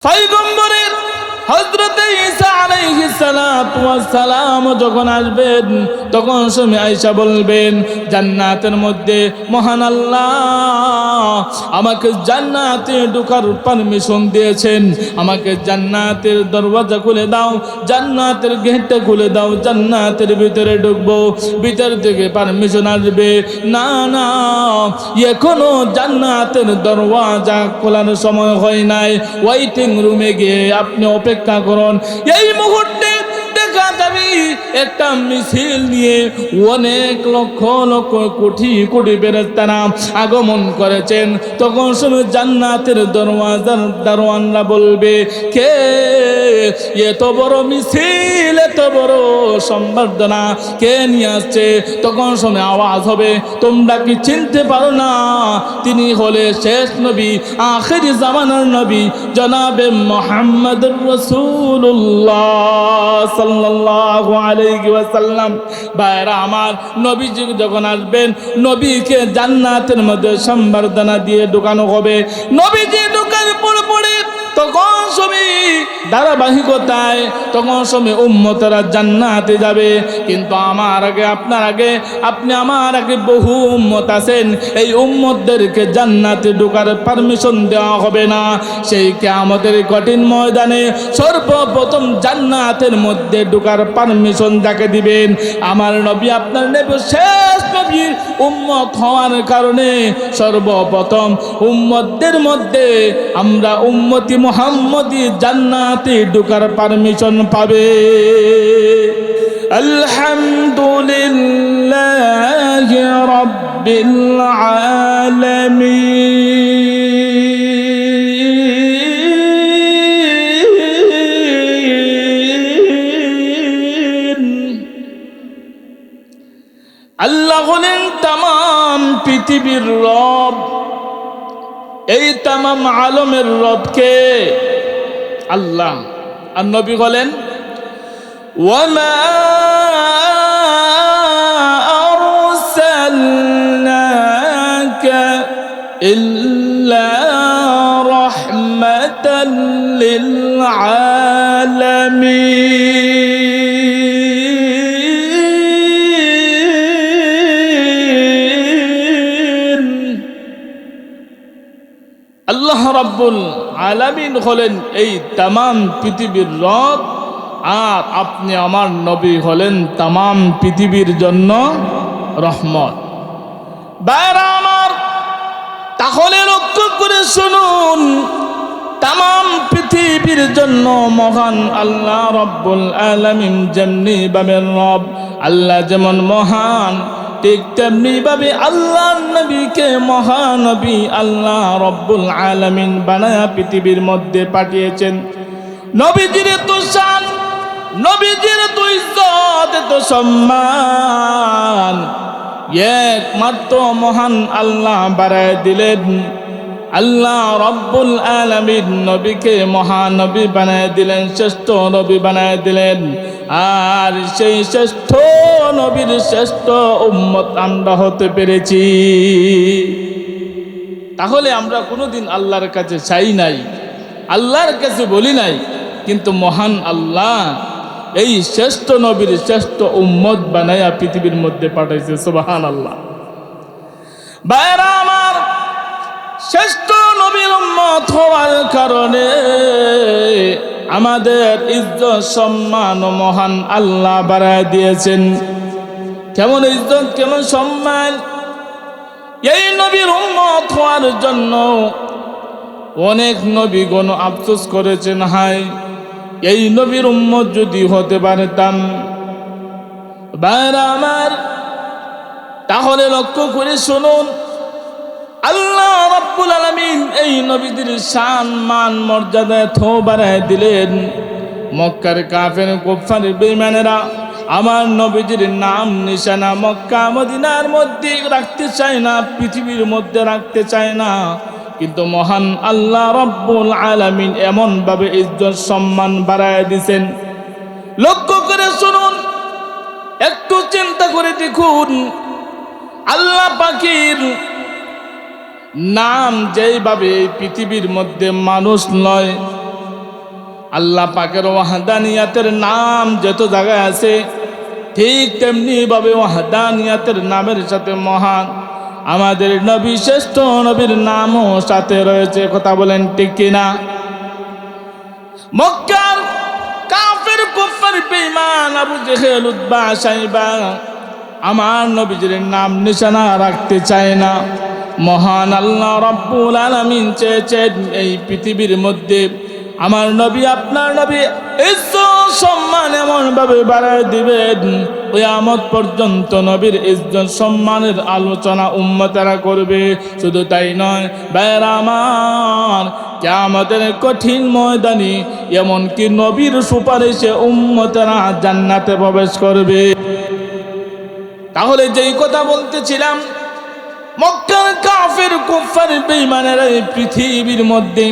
পয়গম্বরের হযরত ঈসা আলাইহিস সালাতু ওয়াস সালাম যখন আসবেন তখন শুনে আয়েশা বলবেন, জান্নাতের মধ্যে মহান আল্লাহ আমাকে জান্নাতে ঢোকার পারমিশন দিয়েছেন, আমাকে জান্নাতের দরওয়াজা খুলে দাও, জান্নাতের গেটটা খুলে দাও, জান্নাতের ভিতরে ঢুকবো। ভিতর থেকে পারমিশন আসবে, না না এখনো জান্নাতের দরওয়াজা খোলার সময় হয় নাই, ওয়েটিং রুমে গিয়ে আপনি অপেক্ষা করুন। এই মুহূর্তে দেখা যাবে একটা মিছিল নিয়ে অনেক লক্ষ লক্ষ কোটি কোটি ফেরেশতারা আগমন করেছেন। তখন সময় জান্নাতের দরওয়াজার দারোয়ানরা বলবে, কে এত বড় মিছিল, এত বড় সম্বর্ধনা কে নিয়ে আসছে? তখন সময় আওয়াজ হবে, তোমরা কি চিনতে পারো না? তিনি হলে শেষ নবী, আখিরি জামানার নবী জনাবে মুহাম্মদুর রাসূলুল্লাহ সাল্লাল্লাহু আলাইহি ওয়াসাল্লাম। ভাইরা আমার, নবীজি যখন আসবেন নবীকে জান্নাতের মধ্যে সম্বর্ধনা দিয়ে ঢোকানো হবে। নবীজি ঢোকার পরে তখন সময় ধারাবাহিকতায় তখন সময় উম্মতরা জান্নাতে যাবে। কিন্তু আমার আগে, আপনার আগে, আপনি আমার আগে বহু উম্মত আছেন, এই উম্মতদেরকে জান্নাতে ঢোকার পারমিশন দেওয়া হবে না। সেই কিয়ামতের কঠিন ময়দানে সর্বপ্রথম জান্নাতের মধ্যে ঢোকার পারমিশন যাকে দিবেন, আমার নবী, আপনার নবী শেষ নবীর উম্মত হওয়ার কারণে সর্বপ্রথম উম্মতদের মধ্যে আমরা উম্মতি মুহাম্মদি জান্নাতে ঢোকার পারমিশন পাবে। আলহামদুলিল্লাহি রাব্বিল আলামিন। আল্লাহ হলেন তামাম পৃথিবীর রব। এই তামাম আলমের রবকে আল্লাহ। আর নবী বলেন, ওয়ামা আরসালনাকা ইল্লা রাহমাতাল লিল আলামিন। আল্লাহ রাব্বুল আলামিন হলেন এই তামাম পৃথিবীর রব, আর আপনি আমার নবী হলেন তামাম পৃথিবীর জন্য রহমত। ভাইরা আমার, তাহলে লক্ষ্য করে শুনুন, তামাম পৃথিবীর জন্য মহান আল্লাহ রাব্বুল আলামিন যেমনি ভাবে রব, আল্লাহ যেমন মহান, ঠিক তেমনি ভাবে আল্লাহ নবীকে মহানবী আল্লাহ রাব্বুল আলামিন বানায়া পৃথিবীর মধ্যে পাঠিয়েছেন। নবীজির তো শান, নবীজির তো ইজ্জত, তো সম্মান একমাত্র মহান আল্লাহ বাড়ায় দিলেন। আল্লাহ রাব্বুল আলামিন নবীকে মহানবী বানায় দিলেন, শ্রেষ্ঠ নবী বানায় দিলেন। আর সেই শ্রেষ্ঠ নবীর শ্রেষ্ঠ উম্মত আমরা হতে পেরেছি। তাহলে আমরা কোনোদিন আল্লাহর কাছে চাই নাই, আল্লাহর কাছে বলি নাই, কিন্তু মহান আল্লাহ এই শ্রেষ্ঠ নবীর শ্রেষ্ঠ উম্মত বানায়া পৃথিবীর মধ্যে পাঠাইছে। সুবহানাল্লাহ। ভাইরা আমার, শ্রেষ্ঠ নবীর উম্মত হওয়ার কারণে আমাদের ইজ্জত সম্মান মহান আল্লাহ বাড়ায় দিয়েছেন। কেমন ইজ্জত, কেমন সম্মান! এই নবীর উম্মত হওয়ার জন্য অনেক নবীগণ আফসোস করেছেন, হায় এই নবীর উম্মত যদি হতে পারতাম। ভাইরা আমার, তাহলে লক্ষ্য করে শুনুন, আল্লাহ রাব্বুল আলামিন এই নবীদের শান মান মর্যাদা এত বাড়ায় দিলেন, মক্কার কাফের কুফার বেঈমানেরা আমার নবীজির নাম নিশানা মক্কা মদিনার মধ্যে রাখতে চায় না, পৃথিবীর মধ্যে রাখতে চায় না। কিন্তু মহান আল্লাহ রাব্বুল আলামিন এমন ভাবে ইজ্জত সম্মান বাড়ায় দিয়েছেন। লক্ষ্য করে শুনুন, একটু চিন্তা করে দেখুন, আল্লাহ পাকের নাম যেইভাবে পৃথিবীর মধ্যে মানুষ নয়, আল্লাহ পাকের ওয়াহদানিয়াতের নাম যত জায়গায় আছে, ঠিক তেমনি ভাবে ওয়াহদানিয়াতের নামের সাথে মহান আমাদের নবী, শ্রেষ্ঠ নবীর নামও সাথে রয়েছে। কথা বলেন ঠিক কিনা? মক্কার কাফের কুফার বেঈমান আবু জেহেল উতবা সাইবা আমার নবীজির নাম নিশানা রাখতে চায় না। মহান আল্লাহ রাব্বুল আলামিন চেয়েছেন এই পৃথিবীর মধ্যে আমার নবী, আপনার নবী ইজ্জত সম্মান এমন ভাবে বাড়ায় দিবেন, কিয়ামত পর্যন্ত নবীর ইজ্জত সম্মানের আলোচনা উম্মতেরা করবে। শুধু তাই নয় ভাইরা আমার, কিয়ামতের কঠিন ময়দানে এমনকি নবীর সুপারিশে উম্মতেরা জান্নাতে প্রবেশ করবে। তাহলে যেই কথা বলতেছিলাম, মক্কার কাফের কুফার বেঈমানেরা এই পৃথিবীর মধ্যে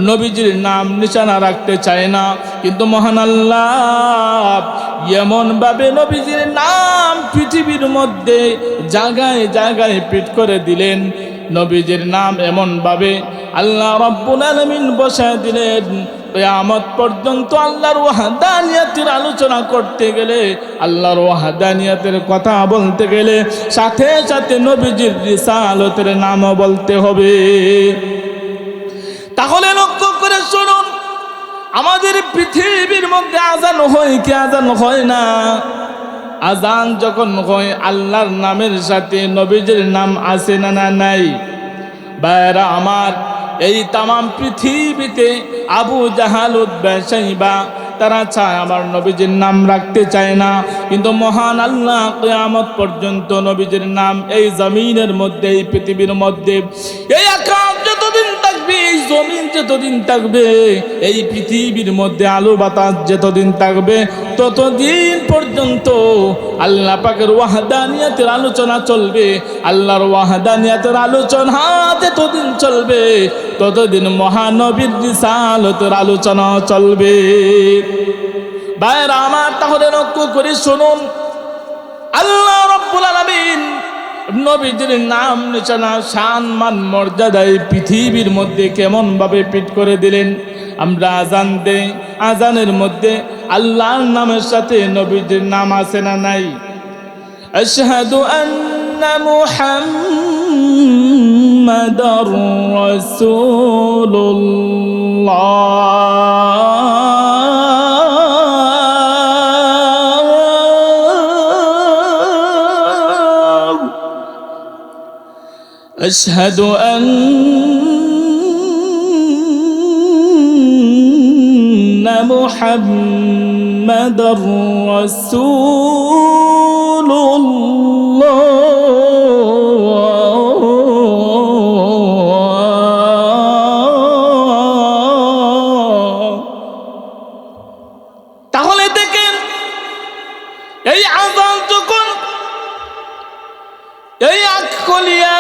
নবীজির নাম নিশানা রাখতে চায় না, কিন্তু মহান আল্লাহ এমন ভাবে নবীজির নাম পৃথিবীর মধ্যে জায়গায় জায়গায় পিট করে দিলেন। নবীজির নাম এমন ভাবে আল্লাহ রাব্বুল আলামিন বসায় দিলেন, কিয়ামত পর্যন্ত আল্লাহর ওয়াহদানিয়াতের আলোচনা করতে গেলে, আল্লাহর ওয়াহদানিয়াতের কথা বলতে গেলে সাথে সাথে নবীজির রিসালাতের নামও বলতে হবে। তাহলে লক্ষ্য করে শুনুন, আমাদের পৃথিবীর মধ্যে আজান হয় কি আজান হয় না? আজান যখন হয় আল্লাহর নামের সাথে নবীজির নাম আছে না নাই? ভাইরা আমার, এই তামাম পৃথিবীতে আবু জাহাল উতবা সাইবা তারা চায় আমার নবীজির নাম রাখতে চায় না, কিন্তু মহান আল্লাহ কিয়ামত পর্যন্ত নবীজির নাম এই জমিনের মধ্যে, এই পৃথিবীর মধ্যে, এই আকাশ যতদিন থাকবে, এই জমিন যতদিন থাকবে, এই পৃথিবীর মধ্যে আলো বাতাস যতদিন থাকবে, ততদিন পর্যন্ত আল্লাহ পাকের ওয়াহদানিয়াতের আলোচনা চলবে। আল্লাহর ওয়াহদানিয়াতের আলোচনা যতদিন চলবে, ততদিন মহানবীর রিসালাতের আলোচনা চলবে। ভাইরা আমার, তাহলে লক্ষ্য করে শুনুন, আল্লাহ রাব্বুল আলামিন নবীজির নাম নিশানা শান মান মর্যাদায় পৃথিবীর মধ্যে কেমন ভাবে পিট করে দিলেন। আমরা আজান দেই, আজানের মধ্যে আল্লাহর নামের সাথে নবীজির নাম আছে না নাই? আশহাদু আন্না মুহাম্মাদার রাসূলুল্লাহ, আশহাদু আন্না মুহাম্মাদার রাসূলুল্লাহ। তাহলে দেখেন, এই আযান যখন এই আখকলিয়া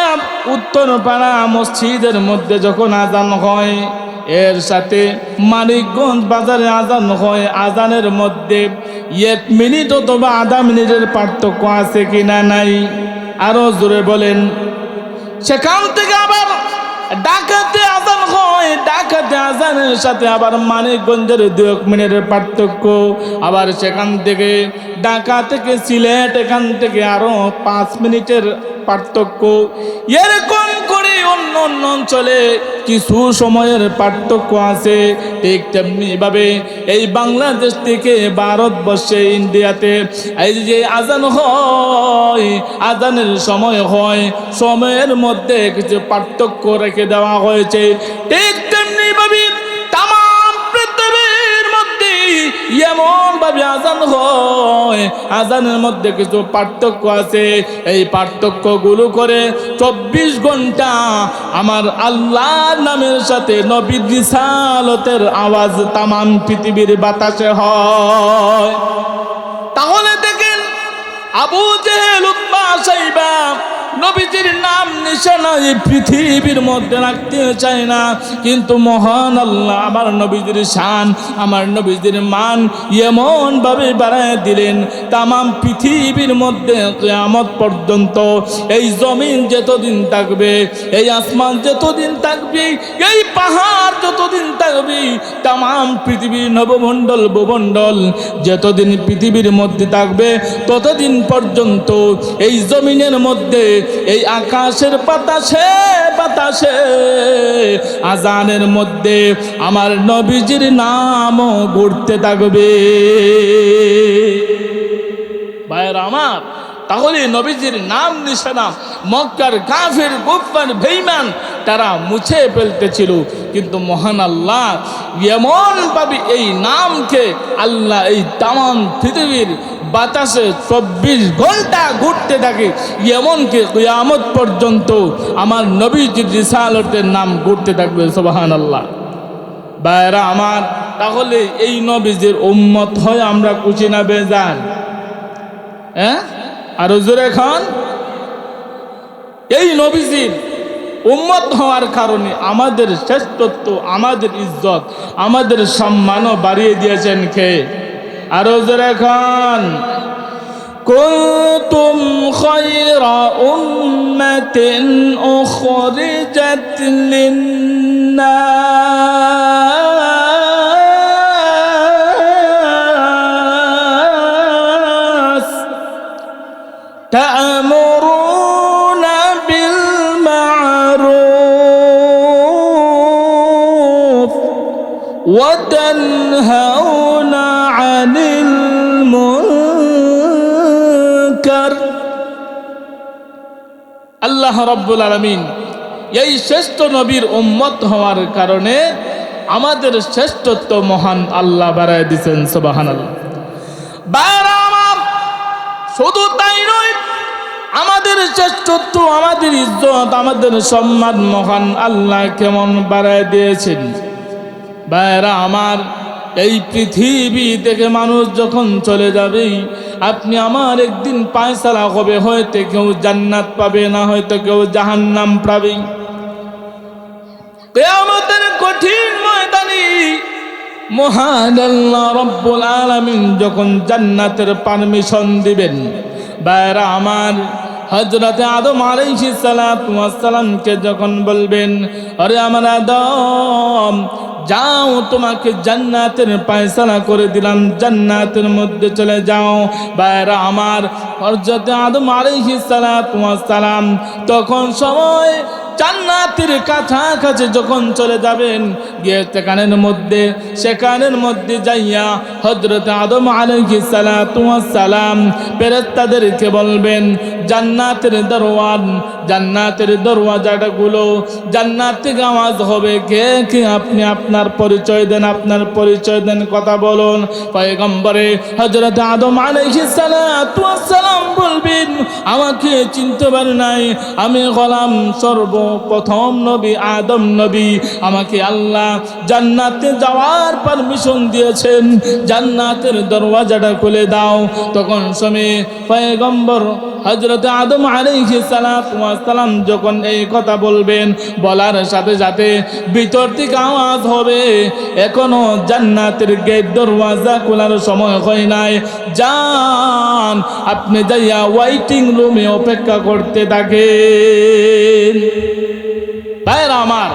উত্তরপাড়া মসজিদের মধ্যে যখন আযান হয়, এর সাথে মানিকগঞ্জ বাজারে আজান হয়, আজানের মধ্যে 1 মিনিট অথবা আধা মিনিটের পার্থক্য আছে কিনা নাই? আরো জোরে বলেন। সেখান থেকে আবার ঢাকাতে আজান হয়, ঢাকাতে আজানের সাথে আবার মানিকগঞ্জের 2 মিনিটের পার্থক্য, আবার সেখান থেকে ঢাকা থেকে সিলেট, এখান থেকে আরো 5 মিনিটের পার্থক্য। এরকম করে অন্য অন্য অঞ্চলে কিছু সময়ের পার্থক্য আছে। ঠিক তেমনি ভাবে এই বাংলাদেশ থেকে ভারতবর্ষে, ইন্ডিয়াতে এই যে আজান হয়, আজানের সময় হয়, সময়ের মধ্যে কিছু পার্থক্য রেখে দেওয়া হয়েছে। ঠিক তেমনি ভাবে তামাম পৃথিবীর মধ্যে এমন ভাবে আজান হয়, আজানের মধ্যে কিছু পার্থক্য আছে। এই পার্থক্যগুলো করে 24 ঘন্টা আমার আল্লাহর নামের সাথে নবীর রিসালাতের আওয়াজ তামাম পৃথিবীর বাতাসে হয়। তাহলে দেখেন, আবু জেহেল উতবা সাইবা নবীজির নাম নিশানা এই পৃথিবীর মধ্যে রাখতে চায় না, কিন্তু মহান আল্লাহ আমার নবীজির শান, আমার নবীজির মান এমন ভাবে বাড়ায় দিলেন, তামাম পৃথিবীর মধ্যে কিয়ামত পর্যন্ত এই জমিন যতদিন থাকবে, এই আসমান যতদিন থাকবে, এই পাহাড় যতদিন থাকবে, তামাম পৃথিবীর নবমণ্ডল ভূমণ্ডল যতদিন পৃথিবীর মধ্যে থাকবে, ততদিন পর্যন্ত এই জমিনের মধ্যে, এই আকাশের বাতাসে বাতাসে আজানের মধ্যে আমার নবীজির নামও ঘুরতে থাকবে। ভাইরা আমার, তাহলে নবীজির নাম নিশানা মক্কার কাফের কুফার বেঈমান তারা মুছে ফেলতেছিল, কিন্তু মহান আল্লাহ এমন ভাবে এই নামকে আল্লাহ এই তামাম পৃথিবীর বাতাসে 24 ঘন্টা ঘুরতে থাকে, এমনকি কিয়ামত পর্যন্ত আমার নবীজির রিসালাতের নাম ঘুরতে থাকবে। সুবহানাল্লাহ। ভাইরা আমার, তাহলে এই নবীজির উম্মত হয় আমরা খুশি না বেজার? আরো জোরে খান। এই নবীজির উম্মত হওয়ার কারণে আমাদের শ্রেষ্ঠত্ব, আমাদের ইজ্জত, আমাদের সম্মানও বাড়িয়ে দিয়েছেন কে? আরো জোরে খান। কুনতুম খায়রা উম্মাতিন উখরিজাত লিন-নাস তা'মুরুনা বিল মা'রুফ ওয়া তানহাউনা আনিল মুনকার। আল্লাহ রাব্বুল আলামিন এই শ্রেষ্ঠ নবীর উম্মত হওয়ার কারণে আমাদের শ্রেষ্ঠত্ব মহান আল্লাহ বাড়ায় দিয়েছেন। সুবহানাল্লাহ। শুধু তাই নয়, আমাদের শ্রেষ্ঠত্ব, আমাদের ইজ্জত, আমাদের সম্মান মহান আল্লাহ কেমন বাড়ায় দিয়েছেন। ভাইরা আমার, এই পৃথিবী থেকে মানুষ যখন চলে যাবে, আপনি আমার একদিন ফায়সালা হবে, হয়তো কেউ জান্নাত পাবে, না হয়তো কেউ জাহান্নাম পাবে। কিয়ামতের কঠিন ময়দানে মহান আল্লাহ রব্বুল আলামিন যখন জান্নাতের পারমিশন দিবেন, ভাইরা আমার, হযরতে আদম আলাইহিস সালাতু ওয়াস সালামকে যখন বলবেন, আরে আমার আদম, যাও, তোমাকে জান্নাতের ফায়সালা করে দিলাম, জান্নাতের মধ্যে চলে যাও। ভাইরা আমার, হযরতে আদম আলাইহিস সালাতু ওয়াস সালাম তখন সময় জান্নাতের কাছাকাছি যখন চলে যাবেন, গিয়ে সেখানের মধ্যে যাইয়া হযরত আদম আলাইহিস সালাতু ওয়াস সালাম ফেরেশতাদেরকে বলবেন, জান্নাতের দরওয়াজাটা গুলো, জান্নাত থেকে আওয়াজ হবে, কে কে আপনি আপনার পরিচয় দেন, আপনার পরিচয় দেন, কথা বলুন। পয়গম্বরে হযরত আদম আলাইহিস সালাতু ওয়াস সালাম বলবেন, আমাকে চিনতে পারেন নাই, আমি হলাম সর্বপ্রথম নবী আদম নবী, আমাকে আল্লাহ জান্নাতে যাওয়ার পারমিশন দিয়েছেন, জান্নাতের দরওয়াজাটা খুলে দাও। তখন সময় পয়গম্বর হযরত আদম আলাইহিস সালাতু ওয়াস সালাম যখন এই কথা বলবেন, বলার সাথে সাথে ভিতর থেকে আওয়াজ হবে, এখনো জান্নাতের গেট দরওয়াজা খোলার সময় হয় নাই, যান আপনি যাইয়া ওয়েটিং রুমে অপেক্ষা করতে থাকেন। ভাইরা আমার,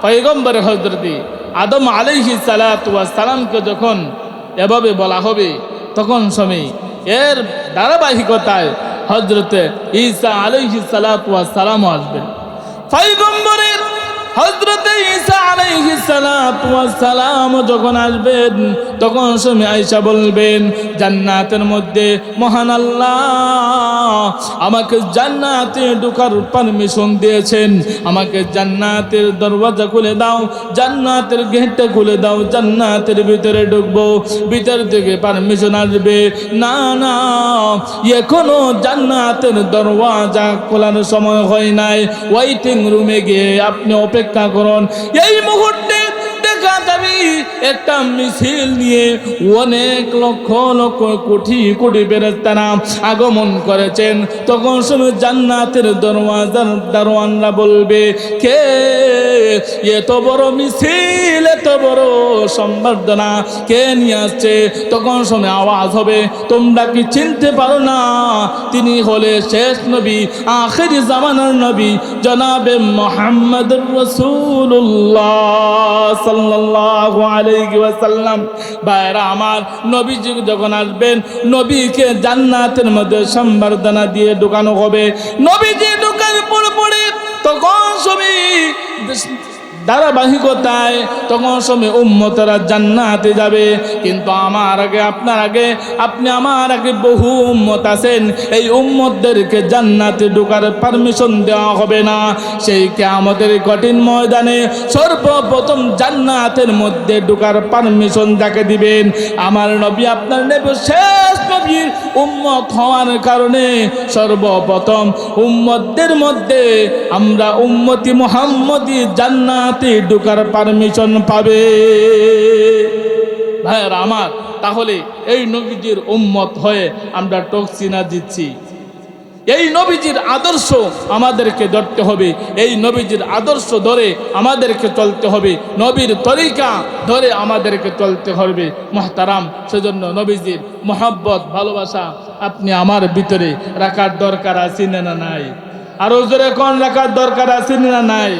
পয়গম্বর হযরত আদম আলাইহিস সালাতু ওয়াস সালামকে যখন এভাবে বলা হবে, তখন সময় এর ধারাবাহিকতায় হযরতে ঈসা আলাইহিস সালাতু ওয়াস সালাম আসবেন। পয়গম্বরের হযরতে ঈসা আলাইহিস সালাতু ওয়াস সালাম যখন আসবেন, তখন সময় আয়েশা বলবেন, জান্নাতের মধ্যে মহান আল্লাহ আমাকে জান্নাতে ঢোকার পারমিশন দিয়েছেন, আমাকে জান্নাতের দরওয়াজা খুলে দাও, জান্নাতের গেটটা খুলে দাও, জান্নাতের ভিতরে ঢুকবো। ভিতর থেকে পারমিশন আসবে, না না, এখনো জান্নাতের দরওয়াজা খোলার সময় হয় নাই, ওয়েটিং রুমে গিয়ে আপনি অপেক্ষা করুন। এই মুহূর্তে দেখা যাবে একটা মিছিল নিয়ে অনেক লক্ষ লক্ষ কোটি কোটি ফেরেশতারা আগমন করেছেন। তখন সময় জান্নাতের দরওয়াজার দারোয়ানরা বলবে, কে এত বড় মিছিল, এত বড় সম্বর্ধনা কে নিয়ে আসছে? তখন সময় আওয়াজ হবে, তোমরা কি চিনতে পারো না? তিনি হলে শেষ নবী, আখিরি জামানার নবী, জনাবে মুহাম্মদুর রাসূলুল্লাহ সাল্লাল্লাহু আলাইহি ওয়াসাল্লাম। ভাইরা আমার, নবীজি যখন আসবেন, নবীকে জান্নাতের মধ্যে সম্বর্ধনা দিয়ে ঢুকানো হবে। নবীজি ঢুকার পরে তখন সবই ধারাবাহিকতায় তখন সময় উম্মতরা জান্নাতে যাবে। কিন্তু আমার আগে, আপনার আগে, আপনি আমার আগে বহু উম্মত আছেন। এই উম্মতদেরকে জান্নাতে ঢোকার পারমিশন দেওয়া হবে না। সেই কিয়ামতের কঠিন ময়দানে সর্বপ্রথম জান্নাতের মধ্যে ঢোকার পারমিশন যাকে দিবেন, আমার নবী, আপনার নবী, শেষ নবীর উম্মত হওয়ার কারণে সর্বপ্রথম উম্মতদের মধ্যে আমরা উম্মতি মুহাম্মদি জান্নাত ঢোকার পারমিশন পাবে। ভাইরা আমার, তাহলে এই নবীজির উম্মত হয়ে আমরা টকছি না দিচ্ছি? এই নবীজির আদর্শ আমাদেরকে ধরতে হবে, এই নবীজির আদর্শ ধরে আমাদেরকে চলতে হবে, নবীর তরিকা ধরে আমাদেরকে চলতে হবে মুহতারাম। সেজন্য নবীজির মহব্বত, ভালোবাসা আপনি আমার ভিতরে রাখার দরকার আছে না নাই? আরো জোরে কোন রাখার দরকার আছে না নাই?